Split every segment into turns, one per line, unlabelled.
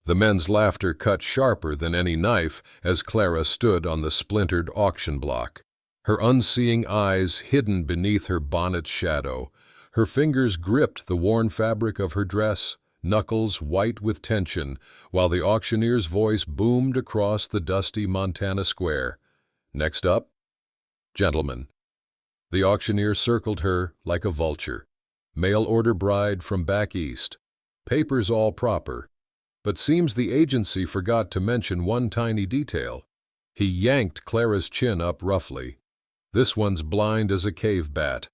The men's laughter cut sharper than any knife as Clara stood on the splintered auction block, her unseeing eyes hidden beneath her bonnet's shadow. Her fingers gripped the worn fabric of her dress, knuckles white with tension, while the auctioneer's voice boomed across the dusty Montana square. "Next up, gentlemen." The auctioneer circled her like a vulture. "Mail-order bride from back east. Papers all proper. But seems the agency forgot to mention one tiny detail." He yanked Clara's chin up roughly. "This one's blind as a cave bat."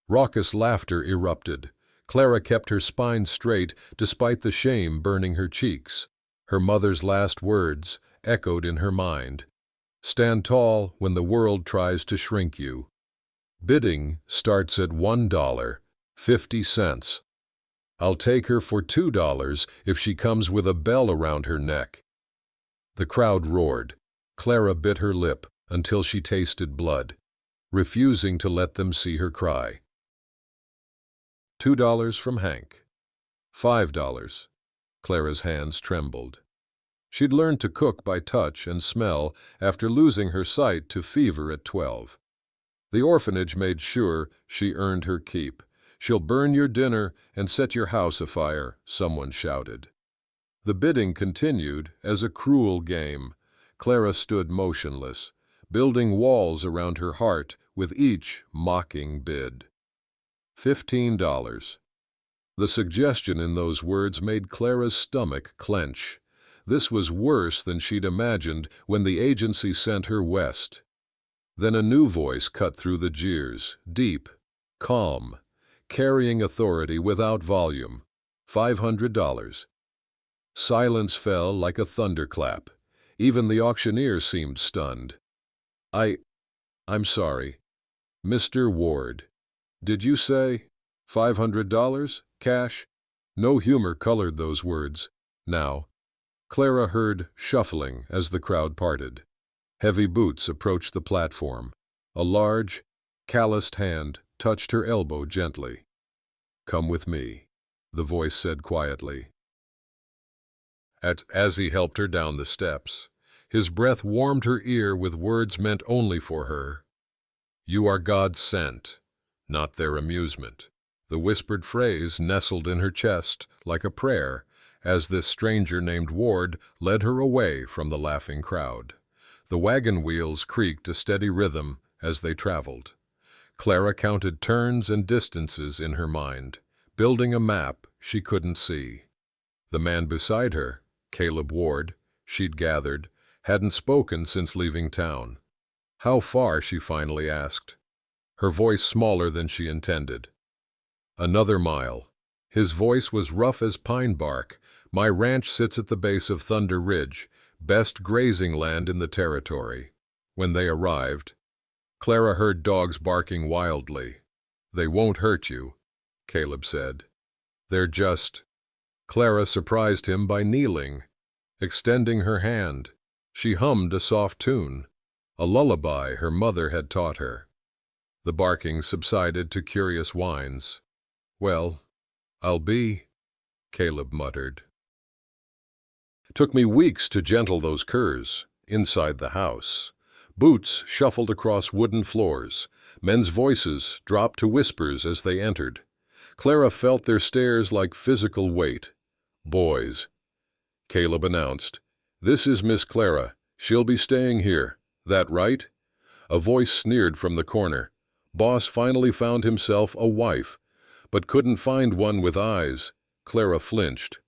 Raucous laughter erupted. Clara kept her spine straight despite the shame burning her cheeks. Her mother's last words echoed in her mind. "Stand tall when the world tries to shrink you." Bidding starts at $1.50. "I'll take her for $2 if she comes with a bell around her neck." The crowd roared. Clara bit her lip until she tasted blood, refusing to let them see her cry. $2 from Hank. $5. Clara's hands trembled. She'd learned to cook by touch and smell after losing her sight to fever at 12. The orphanage made sure she earned her keep. "She'll burn your dinner and set your house afire," someone shouted. The bidding continued as a cruel game. Clara stood motionless, building walls around her heart with each mocking bid. $15. The suggestion in those words made Clara's stomach clench. This was worse than she'd imagined when the agency sent her west. Then a new voice cut through the jeers, deep, calm, carrying authority without volume. $500. Silence fell like a thunderclap. Even the auctioneer seemed stunned. I'm sorry. Mr. Ward, did you say $500? Cash?" No humor colored those words. Now, Clara heard shuffling as the crowd parted. Heavy boots approached the platform. A large, calloused hand touched her elbow gently. "Come with me," the voice said quietly. As he helped her down the steps, his breath warmed her ear with words meant only for her. "You are God's sent, not their amusement." The whispered phrase nestled in her chest like a prayer as this stranger named Ward led her away from the laughing crowd. The wagon wheels creaked a steady rhythm as they traveled. Clara counted turns and distances in her mind, building a map she couldn't see. The man beside her, Caleb Ward, she'd gathered, hadn't spoken since leaving town. "How far?" she finally asked, her voice smaller than she intended. "Another mile." His voice was rough as pine bark. "My ranch sits at the base of Thunder Ridge, best grazing land in the territory." When they arrived, Clara heard dogs barking wildly. "They won't hurt you," Caleb said. "They're just—" Clara surprised him by kneeling, extending her hand. She hummed a soft tune, a lullaby her mother had taught her. The barking subsided to curious whines. "Well, I'll be," Caleb muttered. "Took me weeks to gentle those curs inside the house." Boots shuffled across wooden floors. Men's voices dropped to whispers as they entered. Clara felt their stares like physical weight. "Boys," Caleb announced. "This is Miss Clara. She'll be staying here. That right?" A voice sneered from the corner. Boss finally found himself a wife, but couldn't find one with eyes. Clara flinched.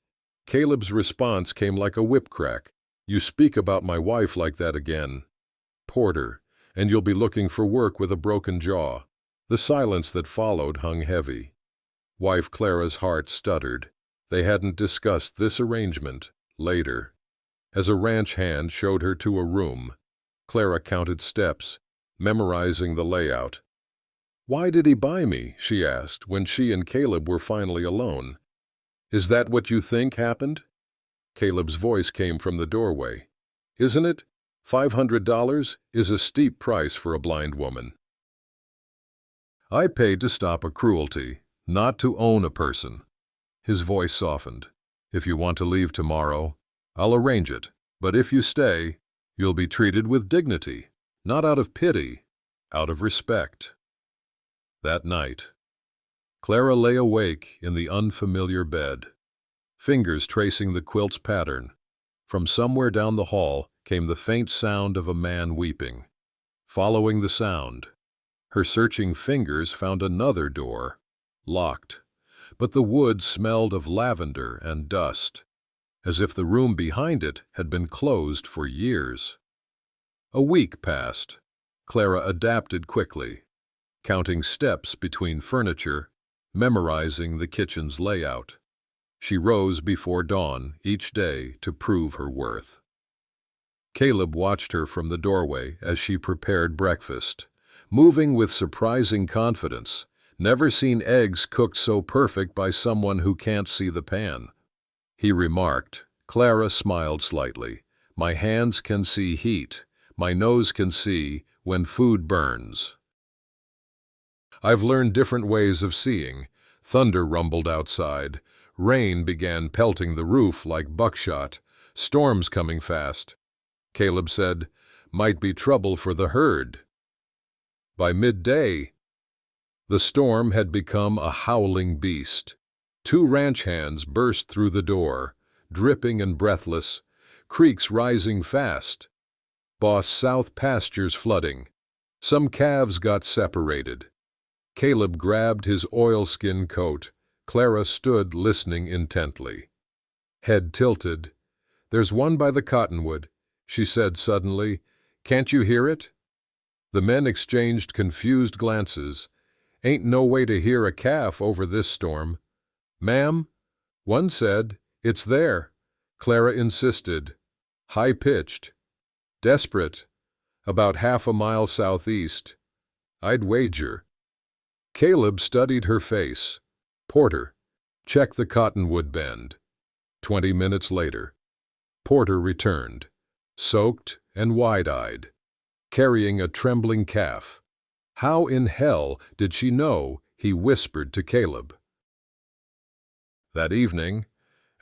Caleb's response came like a whip crack. "You speak about my wife like that again, Porter, and you'll be looking for work with a broken jaw." The silence that followed hung heavy. Wife Clara's heart stuttered. They hadn't discussed this arrangement. Later, as a ranch hand showed her to a room, Clara counted steps, memorizing the layout. "Why did he buy me?" she asked when she and Caleb were finally alone. "Is that what you think happened?" Caleb's voice came from the doorway. "Isn't it? $500 is a steep price for a blind woman." "I paid to stop a cruelty, not to own a person." His voice softened. "If you want to leave tomorrow, I'll arrange it, but if you stay, you'll be treated with dignity, not out of pity, out of respect." That night, Clara lay awake in the unfamiliar bed, fingers tracing the quilt's pattern. From somewhere down the hall came the faint sound of a man weeping. Following the sound, her searching fingers found another door, locked, but the wood smelled of lavender and dust, as if the room behind it had been closed for years. A week passed. Clara adapted quickly, counting steps between furniture, memorizing the kitchen's layout. She rose before dawn each day to prove her worth. Caleb watched her from the doorway as she prepared breakfast, moving with surprising confidence. Never seen eggs cooked so perfect by someone who can't see the pan. He remarked. Clara smiled slightly. "My hands can see heat. My nose can see when food burns." "I've learned different ways of seeing." Thunder rumbled outside. Rain began pelting the roof like buckshot. Storms coming fast. Caleb said, "Might be trouble for the herd." By midday, the storm had become a howling beast. 2 ranch hands burst through the door, dripping and breathless, creeks rising fast. Boss South pastures flooding. Some calves got separated. Caleb grabbed his oilskin coat. Clara stood listening intently. Head tilted. "There's one by the cottonwood," she said suddenly. "Can't you hear it?" The men exchanged confused glances. "Ain't no way to hear a calf over this storm." "Ma'am," one said, "it's there." Clara insisted. High-pitched. "Desperate. About half a mile southeast. I'd wager." Caleb studied her face. "Porter, check the cottonwood bend." 20 minutes later, Porter returned, soaked and wide-eyed, carrying a trembling calf. How in hell did she know? He whispered to Caleb. That evening,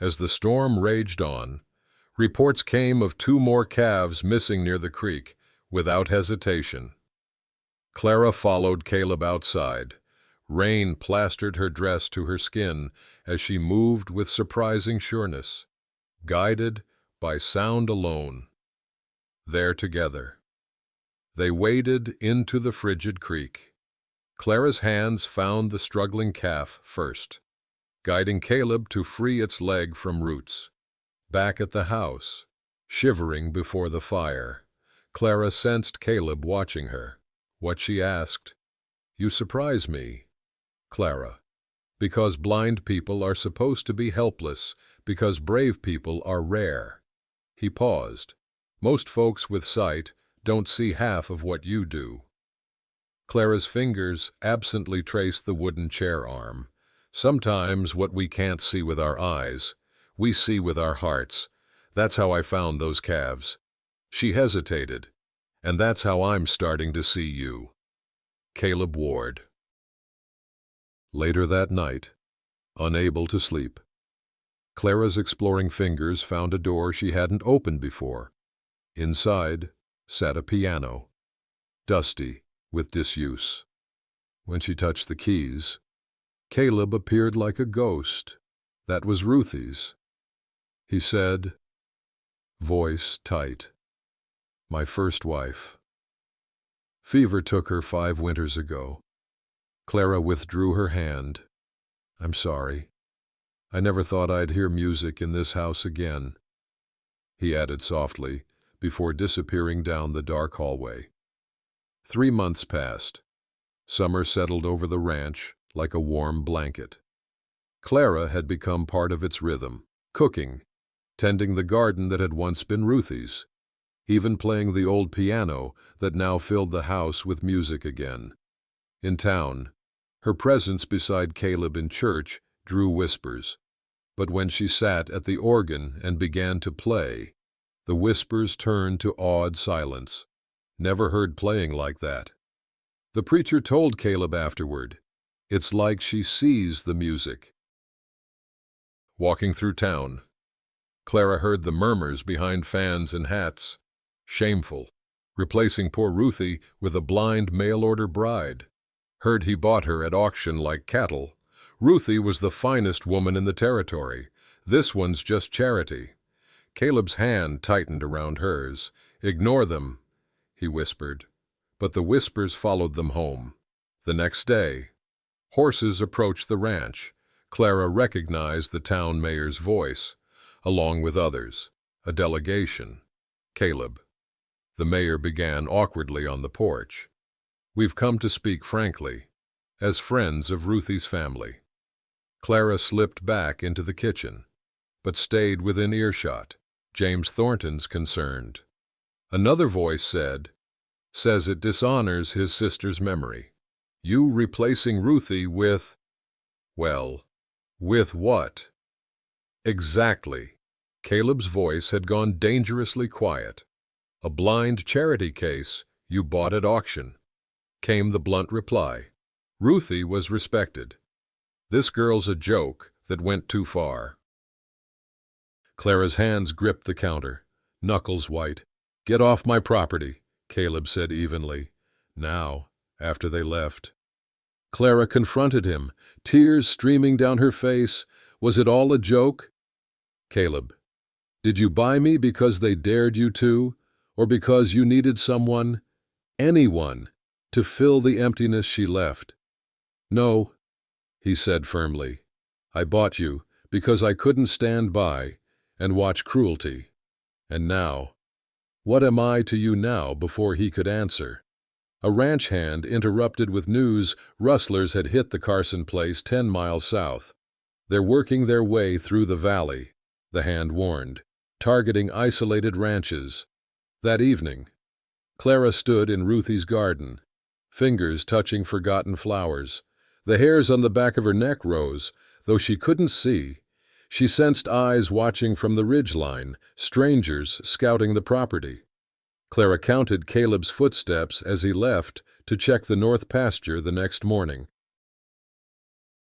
as the storm raged on, reports came of 2 more calves missing near the creek, without hesitation. Clara followed Caleb outside. Rain plastered her dress to her skin as she moved with surprising sureness, guided by sound alone. There together, they waded into the frigid creek. Clara's hands found the struggling calf first, guiding Caleb to free its leg from roots. Back at the house, shivering before the fire, Clara sensed Caleb watching her. What she asked, "You surprise me, Clara, because blind people are supposed to be helpless, because brave people are rare." He paused. "Most folks with sight don't see half of what you do." Clara's fingers absently traced the wooden chair arm. "Sometimes what we can't see with our eyes, we see with our hearts. That's how I found those calves." She hesitated. "And that's how I'm starting to see you." Caleb Ward. Later that night, unable to sleep, Clara's exploring fingers found a door she hadn't opened before. Inside sat a piano, dusty with disuse. When she touched the keys, Caleb appeared like a ghost. That was Ruthie's. He said, voice tight, "My first wife. Fever took her 5 winters ago." Clara withdrew her hand. "I'm sorry. I never thought I'd hear music in this house again," he added softly, before disappearing down the dark hallway. 3 months passed. Summer settled over the ranch like a warm blanket. Clara had become part of its rhythm, cooking, tending the garden that had once been Ruthie's, even playing the old piano that now filled the house with music again. In town, her presence beside Caleb in church drew whispers, but when she sat at the organ and began to play, the whispers turned to awed silence. Never heard playing like that. The preacher told Caleb afterward, "It's like she sees the music." Walking through town, Clara heard the murmurs behind fans and hats. Shameful. Replacing poor Ruthie with a blind mail-order bride. Heard he bought her at auction like cattle. Ruthie was the finest woman in the territory. This one's just charity. Caleb's hand tightened around hers. Ignore them, he whispered. But the whispers followed them home. The next day, horses approached the ranch. Clara recognized the town mayor's voice, along with others, a delegation. Caleb. The mayor began awkwardly on the porch. We've come to speak frankly, as friends of Ruthie's family. Clara slipped back into the kitchen, but stayed within earshot. James Thornton's concerned. Another voice says it dishonors his sister's memory. You replacing Ruthie with, well, with what? Exactly. Caleb's voice had gone dangerously quiet. A blind charity case you bought at auction, came the blunt reply. Ruthie was respected. This girl's a joke that went too far. Clara's hands gripped the counter, knuckles white. Get off my property, Caleb said evenly. Now, after they left. Clara confronted him, tears streaming down her face. Was it all a joke? Caleb, did you buy me because they dared you to, or because you needed someone, anyone, to fill the emptiness she left? No, he said firmly. I bought you because I couldn't stand by and watch cruelty. And now, what am I to you now? Before he could answer, a ranch hand interrupted with news rustlers had hit the Carson place 10 miles south. They're working their way through the valley, the hand warned, targeting isolated ranches. That evening, Clara stood in Ruthie's garden, fingers touching forgotten flowers. The hairs on the back of her neck rose, though she couldn't see. She sensed eyes watching from the ridgeline, strangers scouting the property. Clara counted Caleb's footsteps as he left to check the north pasture the next morning.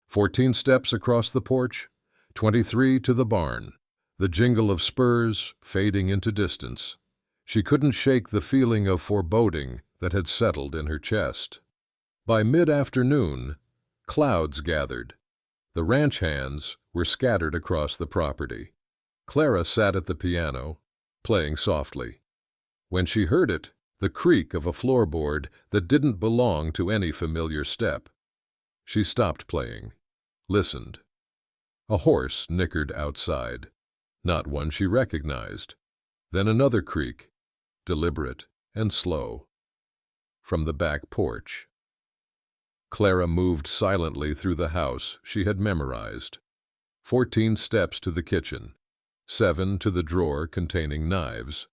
14 steps across the porch, 23 to the barn, the jingle of spurs fading into distance. She couldn't shake the feeling of foreboding that had settled in her chest. By mid-afternoon, clouds gathered. The ranch hands were scattered across the property. Clara sat at the piano, playing softly. When she heard it, the creak of a floorboard that didn't belong to any familiar step. She stopped playing, listened. A horse nickered outside, not one she recognized. Then another creak, deliberate and slow, from the back porch. Clara moved silently through the house she had memorized. 14 steps to the kitchen, 7 to the drawer containing knives.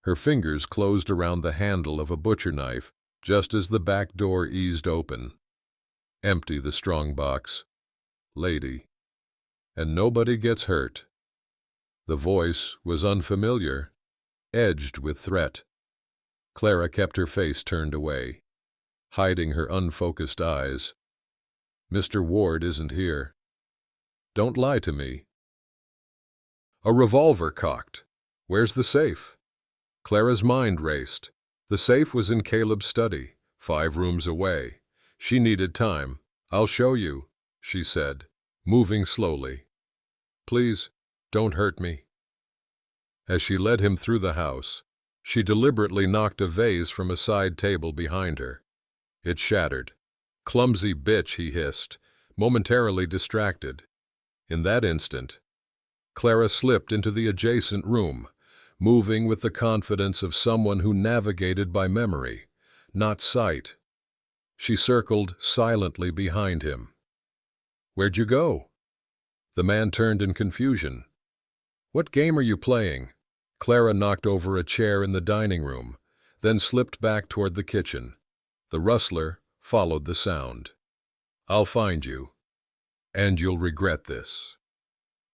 Her fingers closed around the handle of a butcher knife just as the back door eased open. Empty the strong box. Lady. And nobody gets hurt. The voice was unfamiliar, edged with threat. Clara kept her face turned away, hiding her unfocused eyes. Mr. Ward isn't here. Don't lie to me. A revolver cocked. Where's the safe? Clara's mind raced. The safe was in Caleb's study, 5 rooms away. She needed time. I'll show you, she said, moving slowly. Please, don't hurt me. As she led him through the house, she deliberately knocked a vase from a side table behind her. It shattered. Clumsy bitch, he hissed, momentarily distracted. In that instant, Clara slipped into the adjacent room, moving with the confidence of someone who navigated by memory, not sight. She circled silently behind him. Where'd you go? The man turned in confusion. What game are you playing? Clara knocked over a chair in the dining room, then slipped back toward the kitchen. The rustler followed the sound. I'll find you, and you'll regret this.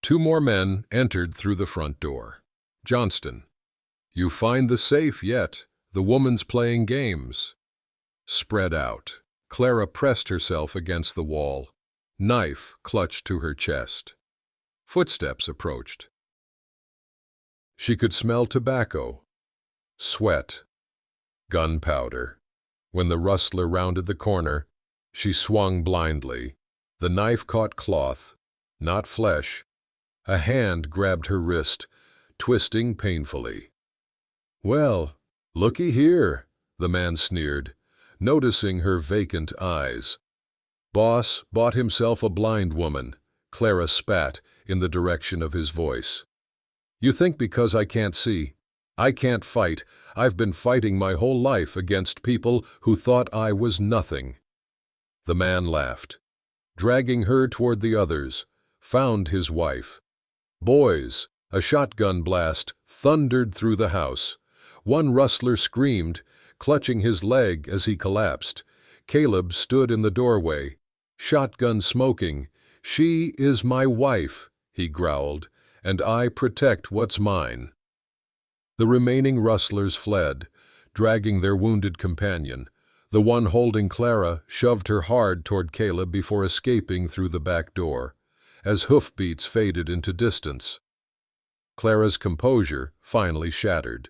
2 more men entered through the front door. Johnston. You find the safe yet? The woman's playing games. Spread out. Clara pressed herself against the wall, knife clutched to her chest. Footsteps approached. She could smell tobacco, sweat, gunpowder. When the rustler rounded the corner, she swung blindly. The knife caught cloth, not flesh. A hand grabbed her wrist, twisting painfully. "Well, looky here," the man sneered, noticing her vacant eyes. "Boss bought himself a blind woman," Clara spat in the direction of his voice. "You think because I can't see, I can't fight, I've been fighting my whole life against people who thought I was nothing." The man laughed, dragging her toward the others, found his wife. "Boys!" A shotgun blast thundered through the house. One rustler screamed, clutching his leg as he collapsed. Caleb stood in the doorway, shotgun smoking. "She is my wife," he growled, "and I protect what's mine." The remaining rustlers fled, dragging their wounded companion. The one holding Clara shoved her hard toward Caleb before escaping through the back door. As hoofbeats faded into distance, Clara's composure finally shattered.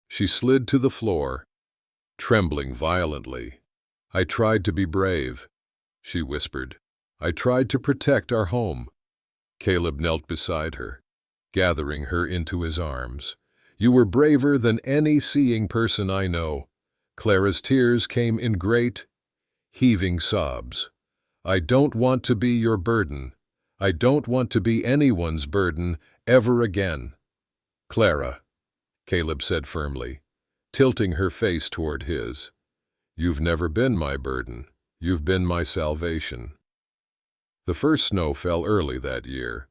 She slid to the floor, trembling violently. "I tried to be brave," she whispered. "I tried to protect our home." Caleb knelt beside her, gathering her into his arms. "You were braver than any seeing person I know." Clara's tears came in great, heaving sobs. "I don't want to be your burden. I don't want to be anyone's burden ever again." "Clara," Caleb said firmly, tilting her face toward his, "you've never been my burden. You've been my salvation." The first snow fell early that year.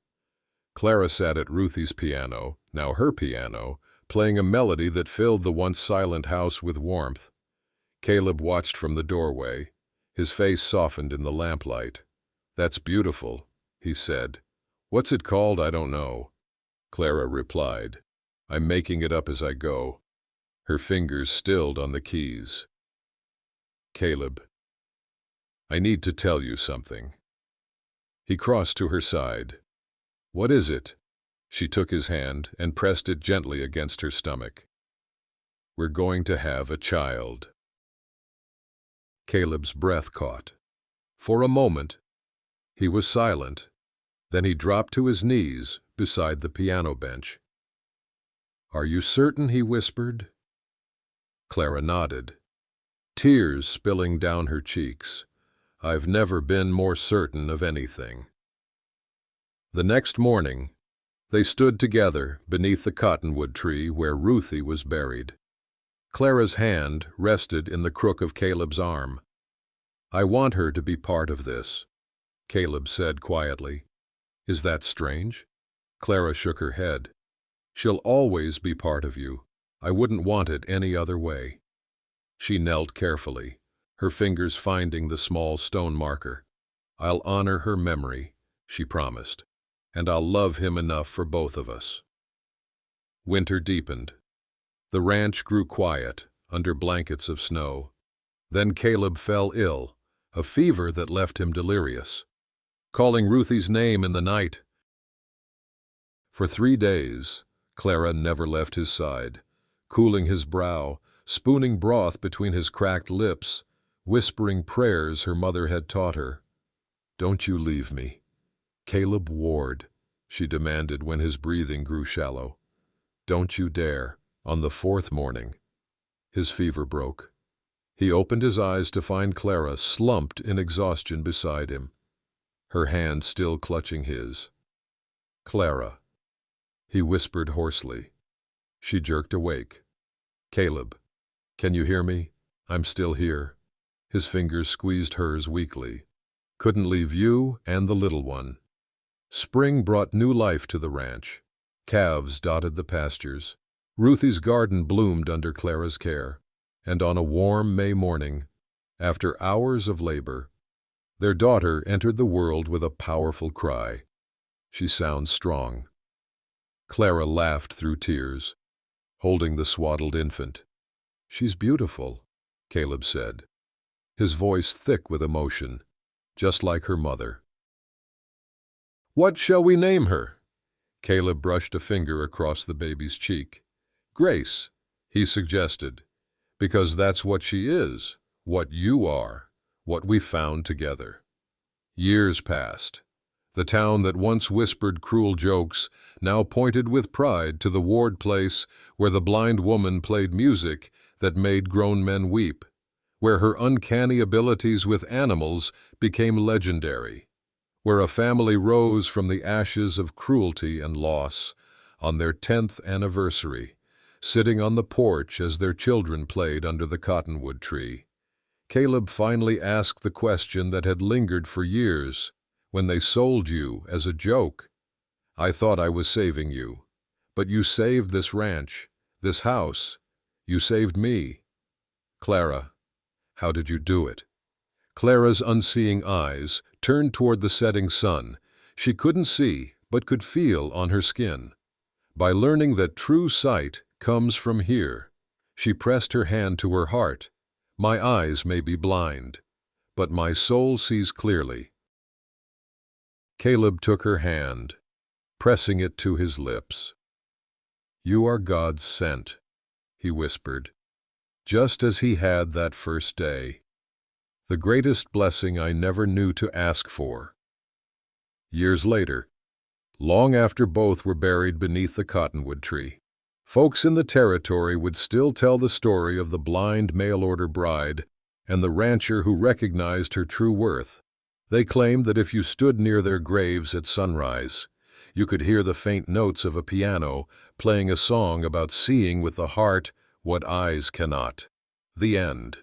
Clara sat at Ruthie's piano, now her piano, playing a melody that filled the once silent house with warmth. Caleb watched from the doorway, his face softened in the lamplight. "That's beautiful," he said. "What's it called? I don't know." Clara replied, "I'm making it up as I go." Her fingers stilled on the keys. "Caleb, I need to tell you something." He crossed to her side. "What is it?" She took his hand and pressed it gently against her stomach. "We're going to have a child." Caleb's breath caught. For a moment, he was silent. Then he dropped to his knees beside the piano bench. "Are you certain?" he whispered. Clara nodded, tears spilling down her cheeks. "I've never been more certain of anything." The next morning, they stood together beneath the cottonwood tree where Ruthie was buried. Clara's hand rested in the crook of Caleb's arm. "I want her to be part of this," Caleb said quietly. "Is that strange?" Clara shook her head. "She'll always be part of you. I wouldn't want it any other way." She knelt carefully, her fingers finding the small stone marker. "I'll honor her memory," she promised, "and I'll love him enough for both of us." Winter deepened. The ranch grew quiet under blankets of snow. Then Caleb fell ill, a fever that left him delirious, calling Ruthie's name in the night. For 3 days, Clara never left his side, cooling his brow, spooning broth between his cracked lips, whispering prayers her mother had taught her. "Don't you leave me, Caleb Ward," she demanded when his breathing grew shallow. "Don't you dare." On the 4th morning, his fever broke. He opened his eyes to find Clara slumped in exhaustion beside him, her hand still clutching his. "Clara," he whispered hoarsely. She jerked awake. "Caleb, can you hear me? I'm still here." His fingers squeezed hers weakly. "Couldn't leave you and the little one." Spring brought new life to the ranch. Calves dotted the pastures. Ruthie's garden bloomed under Clara's care. And on a warm May morning, after hours of labor, their daughter entered the world with a powerful cry. "She sounds strong." Clara laughed through tears, holding the swaddled infant. "She's beautiful," Caleb said, his voice thick with emotion, just like her mother. "What shall we name her?" Caleb brushed a finger across the baby's cheek. Grace, he suggested, because that's what she is, what you are, what we found together. Years passed. The town that once whispered cruel jokes now pointed with pride to the ward place where the blind woman played music that made grown men weep, where her uncanny abilities with animals became legendary, where a family rose from the ashes of cruelty and loss on their 10th anniversary, sitting on the porch as their children played under the cottonwood tree. Caleb finally asked the question that had lingered for years. When they sold you as a joke, I thought I was saving you. But you saved this ranch, this house. You saved me. Clara, how did you do it? Clara's unseeing eyes turned toward the setting sun. She couldn't see, but could feel on her skin. By learning that true sight comes from here, she pressed her hand to her heart. My eyes may be blind, but my soul sees clearly. Caleb took her hand, pressing it to his lips. You are God's sent, he whispered, just as he had that first day. The greatest blessing I never knew to ask for. Years later, long after both were buried beneath the cottonwood tree, folks in the territory would still tell the story of the blind mail-order bride and the rancher who recognized her true worth. They claimed that if you stood near their graves at sunrise, you could hear the faint notes of a piano playing a song about seeing with the heart what eyes cannot. The end.